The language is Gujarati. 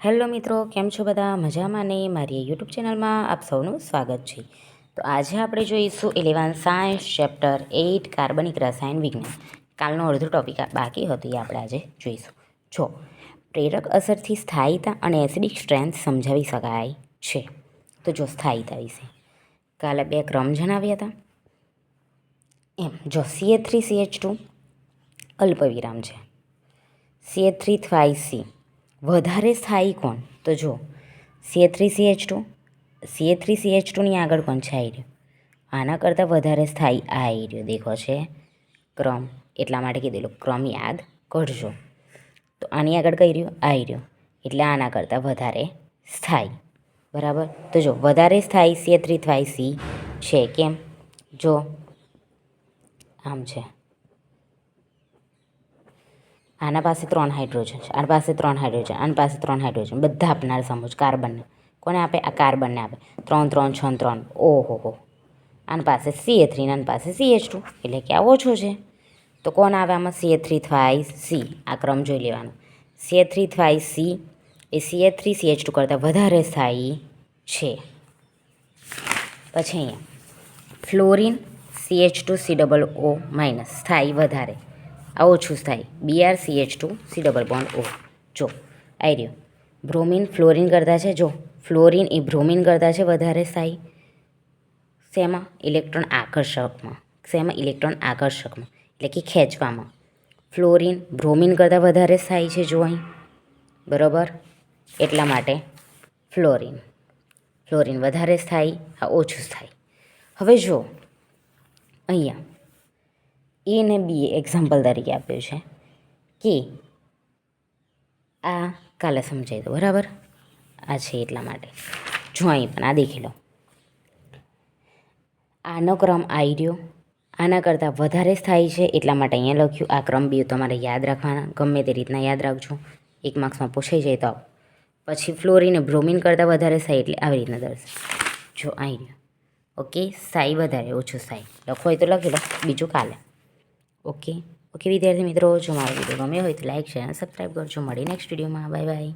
હેલો મિત્રો, કેમ છો બધા? મજામાં ને? મારી યુટ્યુબ ચેનલમાં આપ સૌનું સ્વાગત છે. તો આજે આપણે જોઈશું 11 સાયન્સ ચેપ્ટર 8 કાર્બનિક રસાયણ વિજ્ઞાન. કાલનો અડધો ટોપિક બાકી હતો એ આપણે આજે જોઈશું. જો પ્રેરક અસરથી સ્થાયીતા અને એસિડિક સ્ટ્રેન્થ સમજાવી શકાય છે. તો જો સ્થાયીતા વિશે કાલે બે ક્રમ જણાવ્યા હતા. એમ જો CH3CH2 અલ્પવિરામ છે, CH3 વધારે સ્થાયી કોણ? તો જો CH3CH2ની આગળ કોણ છે? આવી રહ્યો. આના કરતાં વધારે સ્થાયી આ આવી રહ્યો દેખો છે ક્રમ, એટલા માટે કીધેલું ક્રમ યાદ કરજો. તો આની આગળ કઈ રહ્યું? આવી રહ્યો, એટલે આના કરતાં વધારે સ્થાયી. બરાબર. તો જો વધારે સ્થાયી CH3 છે. કેમ? જો આમ છે, આના પાસે 3 હાઇડ્રોજન છે, આના પાસે 3 હાઇડ્રોજન, આના પાસે 3 હાઇડ્રોજન, બધા આપનાર સમૂહ કાર્બનને. કોને આપે? આ કાર્બનને આપે. 3 3 6 3. ઓહો. આના પાસે CH3 આના પાસે CH2, એટલે કે આ ઓછો છે. તો કોણ આવે આમાં? CH3 આ ક્રમ જોઈ લેવાનો. CH3 એ CH3 કરતાં વધારે સ્થાયી છે. પછી અહીંયા ફ્લોરિન CH2COO- સ્થાયી વધારે, આ ઓછું સ્થાયી BrCH2C+O. જો આવી રહ્યું. બ્રોમિન ફ્લોરિન કરતાં છે. જો ફ્લોરિન એ બ્રોમિન કરતાં છે વધારે સ્થાયી. શેમાં? ઇલેક્ટ્રોન આકર્ષકમાં. એટલે કે ખેંચવામાં. ફ્લોરિન બ્રોમિન કરતાં વધારે સ્થાયી છે. જો અહીં બરાબર, એટલા માટે ફ્લોરિન વધારે સ્થાયી, આ ઓછું સ્થાયી. હવે જો અહીંયા એ ને બી એક્ઝામ્પલ તરીકે આપ્યું છે કે આ કાલે સમજાવી દો. બરાબર, આ છે એટલા માટે. જો અહીં પણ આ દેખી લો, આનો ક્રમ આવી રહ્યો, આના કરતાં વધારે સ્થાયી છે, એટલા માટે અહીંયા લખ્યું. આ ક્રમ બી તમારે યાદ રાખવાના, ગમે તે રીતના યાદ રાખજો, 1 માર્ક્સમાં પૂછાઈ જાય તો. પછી ફ્લોરિન બ્રોમિન કરતાં વધારે સ્થાયી, એટલે આવી રીતના દર્શાવે. જો અહીં રહ્યો. ઓકે, સ્થાયી વધારે, ઓછું સ્થાયી લખો હોય તો લખી લો, બીજું કાલે. ઓકે વિદ્યાર્થી મિત્રો, જો મારો વિડીયો ગમ્યો હોય તો લાઈક, શેર અને સબસ્ક્રાઈબ કરજો. મળી નેક્સ્ટ વિડીયોમાં. Bye bye.